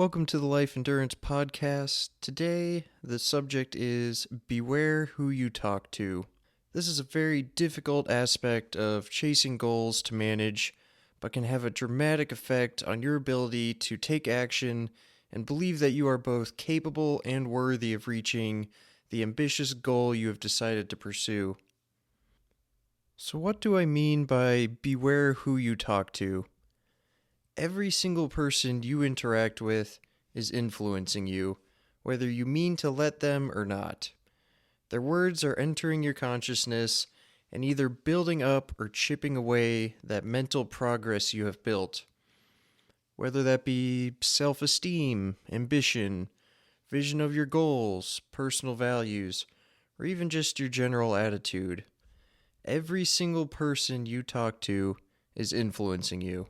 Welcome to the Life Endurance Podcast. Today, the subject is beware who you talk to. This is a very difficult aspect of chasing goals to manage, but can have a dramatic effect on your ability to take action and believe that you are both capable and worthy of reaching the ambitious goal you have decided to pursue. So, what do I mean by beware who you talk to? Every single person you interact with is influencing you, whether you mean to let them or not. Their words are entering your consciousness and either building up or chipping away that mental progress you have built. Whether that be self-esteem, ambition, vision of your goals, personal values, or even just your general attitude. Every single person you talk to is influencing you.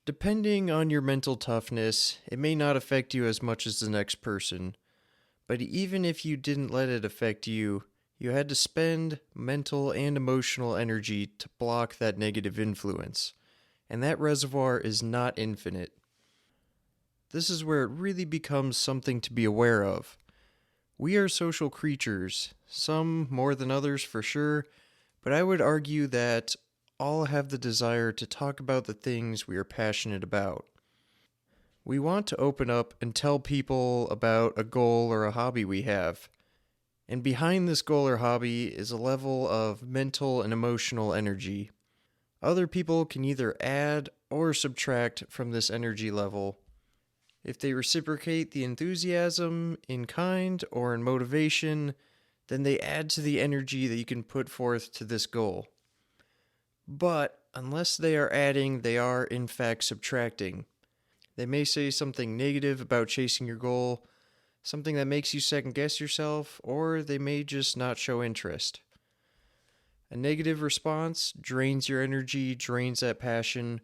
Depending on your mental toughness, it may not affect you as much as the next person. But even if you didn't let it affect you, you had to spend mental and emotional energy to block that negative influence. And that reservoir is not infinite. This is where it really becomes something to be aware of. We are social creatures, some more than others for sure, but I would argue that all have the desire to talk about the things we are passionate about. We want to open up and tell people about a goal or a hobby we have. And behind this goal or hobby is a level of mental and emotional energy. Other people can either add or subtract from this energy level. If they reciprocate the enthusiasm in kind or in motivation, then they add to the energy that you can put forth to this goal. But unless they are adding, they are in fact subtracting. They may say something negative about chasing your goal, something that makes you second guess yourself, or they may just not show interest. A negative response drains your energy, drains that passion,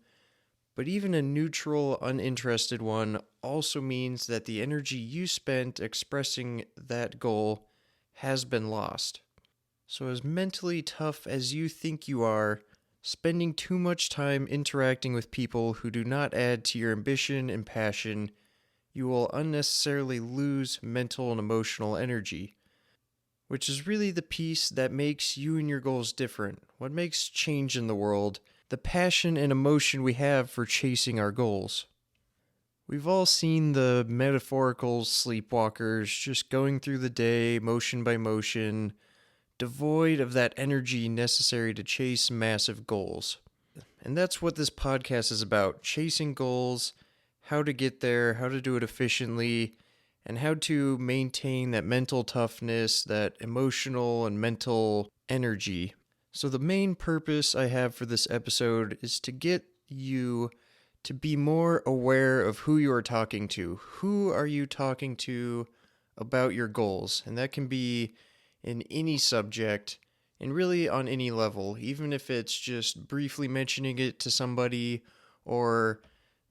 but even a neutral, uninterested one also means that the energy you spent expressing that goal has been lost. So as mentally tough as you think you are, spending too much time interacting with people who do not add to your ambition and passion, you will unnecessarily lose mental and emotional energy, which is really the piece that makes you and your goals different. What makes change in the world, the passion and emotion we have for chasing our goals. We've all seen the metaphorical sleepwalkers just going through the day, motion by motion, devoid of that energy necessary to chase massive goals. And that's what this podcast is about, chasing goals, how to get there, how to do it efficiently, and how to maintain that mental toughness, that emotional and mental energy. So the main purpose I have for this episode is to get you to be more aware of who you are talking to. Who are you talking to about your goals? And that can be in any subject and really on any level, even if it's just briefly mentioning it to somebody or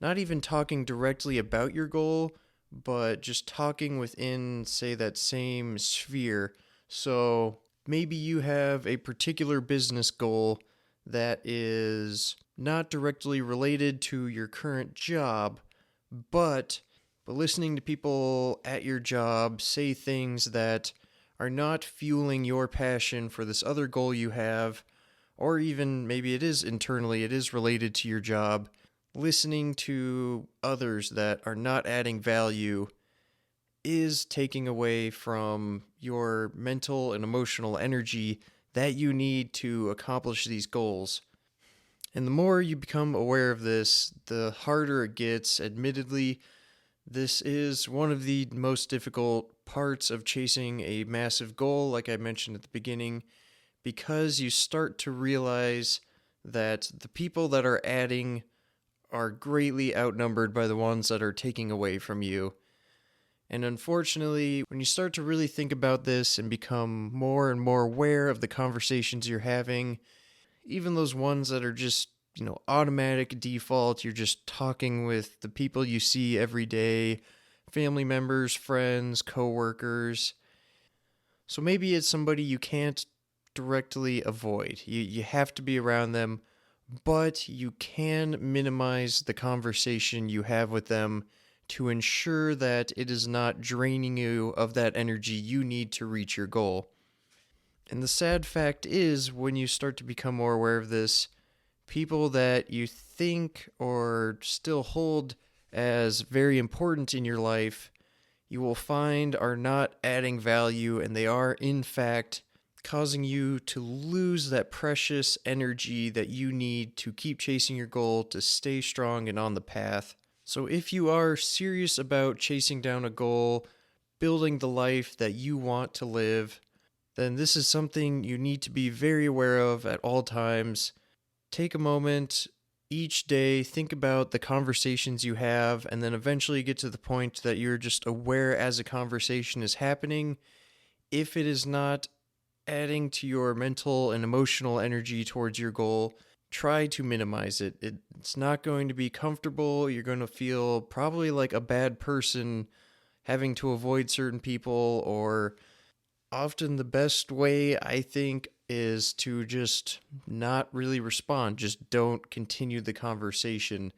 not even talking directly about your goal, but just talking within, say, that same sphere. So maybe you have a particular business goal that is not directly related to your current job, but listening to people at your job say things that are not fueling your passion for this other goal you have, or even maybe it is internally, it is related to your job, listening to others that are not adding value is taking away from your mental and emotional energy that you need to accomplish these goals. And the more you become aware of this, the harder it gets. Admittedly, this is one of the most difficult parts of chasing a massive goal, like I mentioned at the beginning, because you start to realize that the people that are adding are greatly outnumbered by the ones that are taking away from you. And unfortunately, when you start to really think about this and become more and more aware of the conversations you're having, even those ones that are just, automatic default, you're just talking with the people you see every day, family members, friends, coworkers. So maybe it's somebody you can't directly avoid. You have to be around them, but you can minimize the conversation you have with them to ensure that it is not draining you of that energy you need to reach your goal. And the sad fact is, when you start to become more aware of this, people that you think or still hold as very important in your life, you will find are not adding value, and they are, in fact, causing you to lose that precious energy that you need to keep chasing your goal, to stay strong and on the path. So if you are serious about chasing down a goal, building the life that you want to live, then this is something you need to be very aware of at all times. Take a moment each day, think about the conversations you have, and then eventually get to the point that you're just aware as a conversation is happening. If it is not adding to your mental and emotional energy towards your goal, try to minimize it. It's not going to be comfortable. You're going to feel probably like a bad person having to avoid certain people, or often the best way, I think, is to just not really respond. Just don't continue the conversation,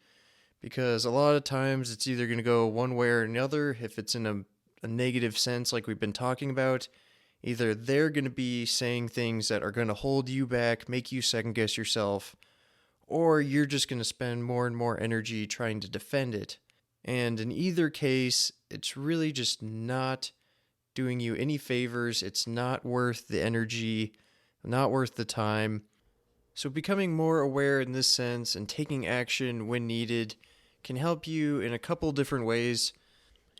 because a lot of times it's either going to go one way or another. If it's in a negative sense, like we've been talking about, either they're going to be saying things that are going to hold you back, make you second guess yourself, or you're just going to spend more and more energy trying to defend it. And in either case, it's really just not doing you any favors. It's not worth the energy, not worth the time. So becoming more aware in this sense and taking action when needed can help you in a couple different ways.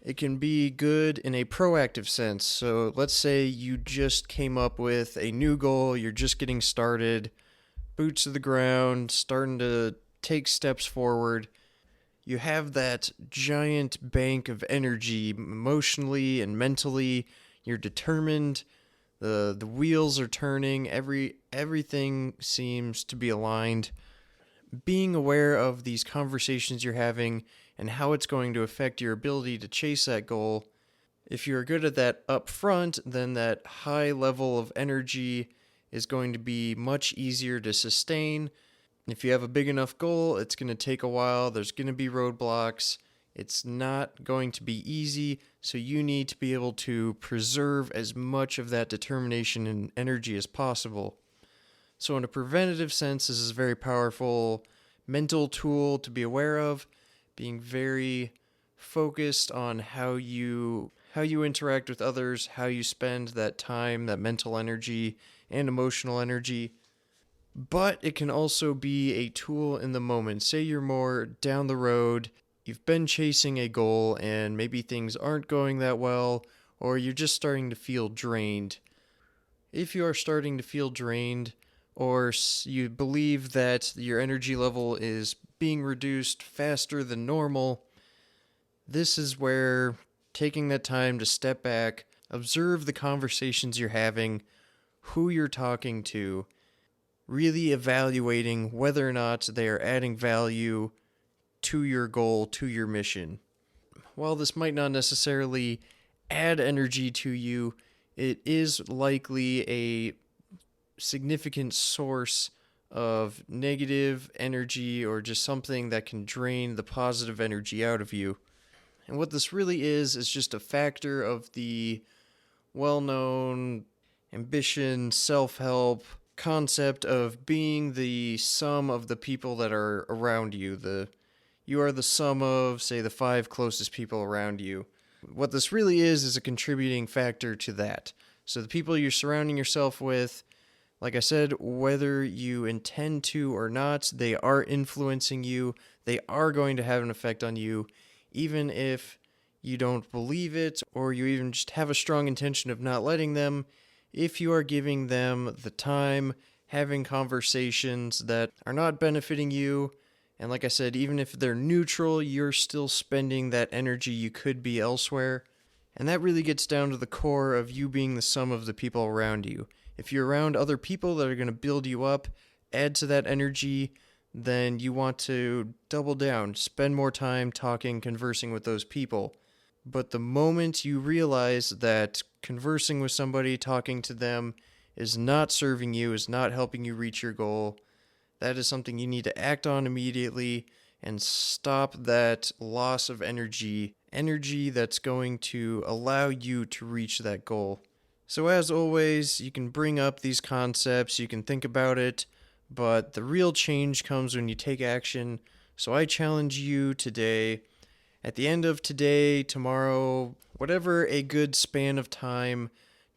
It can be good in a proactive sense. So let's say you just came up with a new goal, you're just getting started, boots to the ground, starting to take steps forward. You have that giant bank of energy emotionally and mentally. You're determined. The wheels are turning. Everything seems to be aligned. Being aware of these conversations you're having and how it's going to affect your ability to chase that goal. If you're good at that up front, then that high level of energy is going to be much easier to sustain. If you have a big enough goal, it's going to take a while. There's going to be roadblocks. It's not going to be easy, so you need to be able to preserve as much of that determination and energy as possible. So in a preventative sense, this is a very powerful mental tool to be aware of, being very focused on how you interact with others, how you spend that time, that mental energy and emotional energy. But it can also be a tool in the moment. Say you're more down the road, you've been chasing a goal and maybe things aren't going that well, or you're just starting to feel drained. If you are starting to feel drained, or you believe that your energy level is being reduced faster than normal, this is where taking that time to step back, observe the conversations you're having, who you're talking to, really evaluating whether or not they are adding value to your goal, to your mission. While this might not necessarily add energy to you, it is likely a significant source of negative energy, or just something that can drain the positive energy out of you. And what this really is just a factor of the well-known ambition, self-help concept of being the sum of the people that are around you. You are the sum of, say, the 5 closest people around you. What this really is a contributing factor to that. So the people you're surrounding yourself with, like I said, whether you intend to or not, they are influencing you. They are going to have an effect on you, even if you don't believe it, or you even just have a strong intention of not letting them. If you are giving them the time, having conversations that are not benefiting you, and like I said, even if they're neutral, you're still spending that energy you could be elsewhere. And that really gets down to the core of you being the sum of the people around you. If you're around other people that are going to build you up, add to that energy, then you want to double down, spend more time talking, conversing with those people. But the moment you realize that conversing with somebody, talking to them, is not serving you, is not helping you reach your goal, that is something you need to act on immediately and stop that loss of energy energy that's going to allow you to reach that goal. So, as always, you can bring up these concepts, you can think about it, but the real change comes when you take action. So, I challenge you today, at the end of today, tomorrow, whatever a good span of time,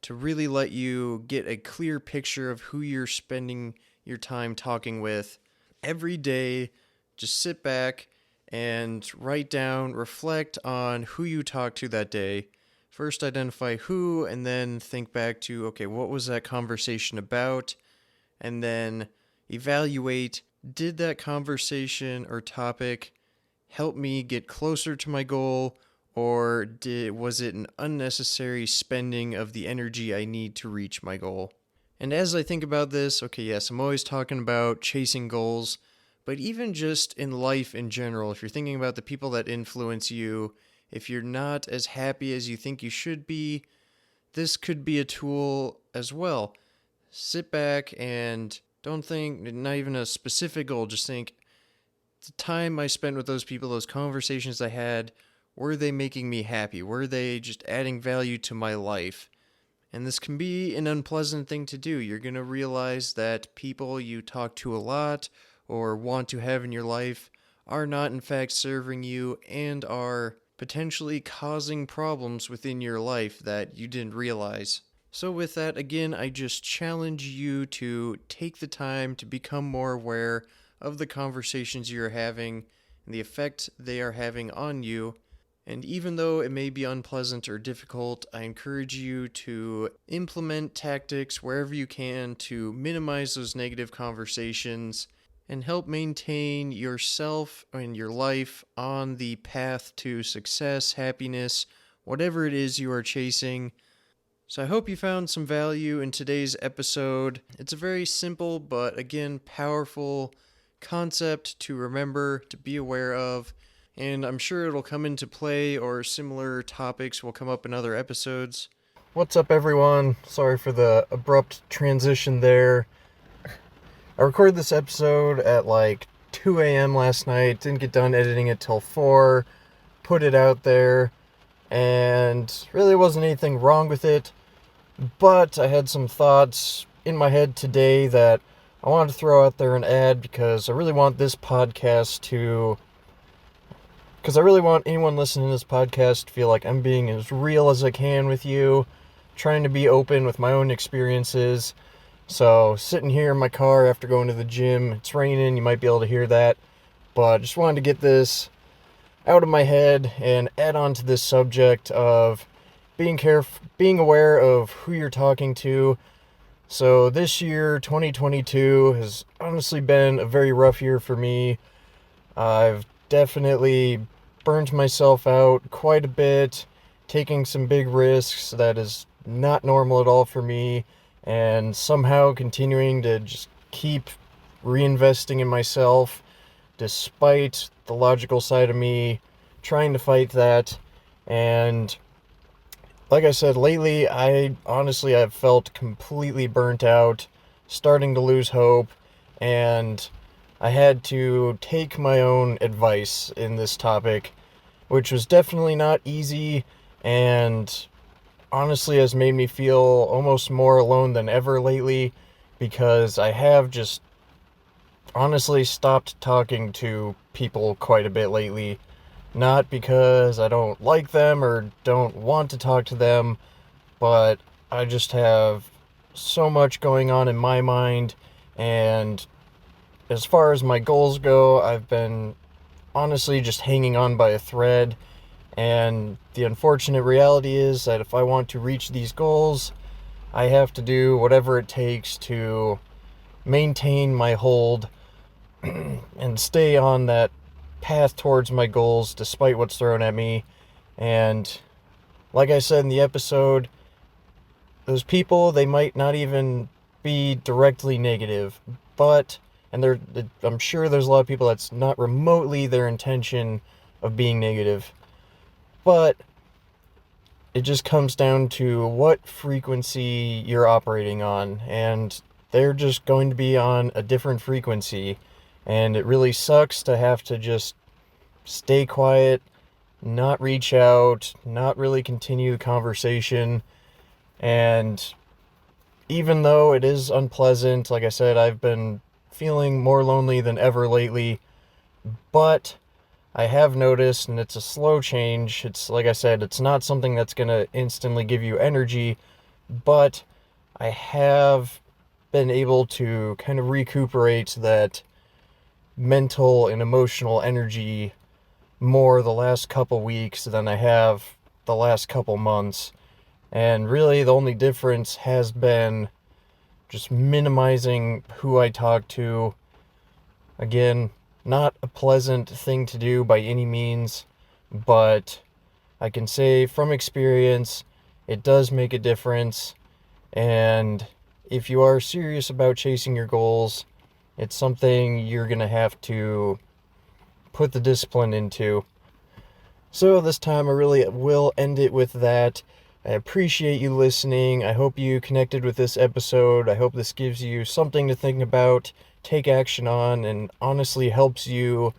to really let you get a clear picture of who you're spending your time talking with. Every day, just sit back and write down, reflect on who you talked to that day. First, identify who, and then think back to, okay, what was that conversation about? And then evaluate, did that conversation or topic help me get closer to my goal, or was it an unnecessary spending of the energy I need to reach my goal? And as I think about this, okay, yes, I'm always talking about chasing goals, but even just in life in general, if you're thinking about the people that influence you, if you're not as happy as you think you should be, this could be a tool as well. Sit back and don't think, not even a specific goal, just think, the time I spent with those people, those conversations I had, were they making me happy? Were they just adding value to my life? And this can be an unpleasant thing to do. You're going to realize that people you talk to a lot or want to have in your life are not in fact serving you and are potentially causing problems within your life that you didn't realize. So with that, again, I just challenge you to take the time to become more aware of the conversations you're having and the effect they are having on you. And even though it may be unpleasant or difficult, I encourage you to implement tactics wherever you can to minimize those negative conversations and help maintain yourself and your life on the path to success, happiness, whatever it is you are chasing. So I hope you found some value in today's episode. It's a very simple but again powerful concept to remember, to be aware of, and I'm sure it'll come into play or similar topics will come up in other episodes. What's up, everyone? Sorry for the abrupt transition there. I recorded this episode at like 2 a.m. last night, didn't get done editing it till 4, put it out there, and really wasn't anything wrong with it, but I had some thoughts in my head today that I wanted to throw out there and add because I really want this podcast to... Because I really want anyone listening to this podcast to feel like I'm being as real as I can with you, trying to be open with my own experiences. So, sitting here in my car after going to the gym, it's raining, you might be able to hear that, but I just wanted to get this out of my head and add on to this subject of being aware of who you're talking to. So this year, 2022, has honestly been a very rough year for me. I've definitely burned myself out quite a bit, taking some big risks that is not normal at all for me, and somehow continuing to just keep reinvesting in myself despite the logical side of me trying to fight that. And like I said, lately, I've felt completely burnt out, starting to lose hope, and I had to take my own advice in this topic, which was definitely not easy, and honestly has made me feel almost more alone than ever lately, because I have just honestly stopped talking to people quite a bit lately. Not because I don't like them or don't want to talk to them, but I just have so much going on in my mind, and as far as my goals go, I've been honestly just hanging on by a thread, and the unfortunate reality is that if I want to reach these goals, I have to do whatever it takes to maintain my hold and stay on that path towards my goals despite what's thrown at me. And like I said in the episode, those people, they might not even be directly negative, but I'm sure there's a lot of people that's not remotely their intention of being negative, but it just comes down to what frequency you're operating on, and they're just going to be on a different frequency. And it really sucks to have to just stay quiet, not reach out, not really continue the conversation. And even though it is unpleasant, like I said, I've been feeling more lonely than ever lately, but I have noticed, and it's a slow change. It's like I said, it's not something that's going to instantly give you energy, but I have been able to kind of recuperate that mental and emotional energy more the last couple weeks than I have the last couple months. And really, the only difference has been just minimizing who I talk to. Again, not a pleasant thing to do by any means, but I can say from experience, it does make a difference. And if you are serious about chasing your goals, it's something you're going to have to put the discipline into. So this time I really will end it with that. I appreciate you listening. I hope you connected with this episode. I hope this gives you something to think about, take action on, and honestly helps you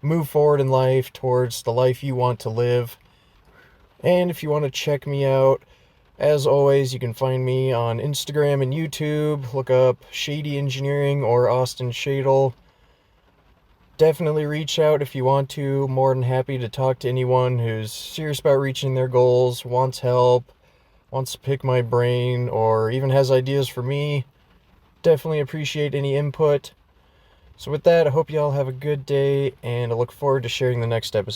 move forward in life towards the life you want to live. And if you want to check me out, as always, you can find me on Instagram and YouTube. Look up Shady Engineering or Austin Shadle. Definitely reach out if you want to. More than happy to talk to anyone who's serious about reaching their goals, wants help, wants to pick my brain, or even has ideas for me. Definitely appreciate any input. So with that, I hope you all have a good day, and I look forward to sharing the next episode.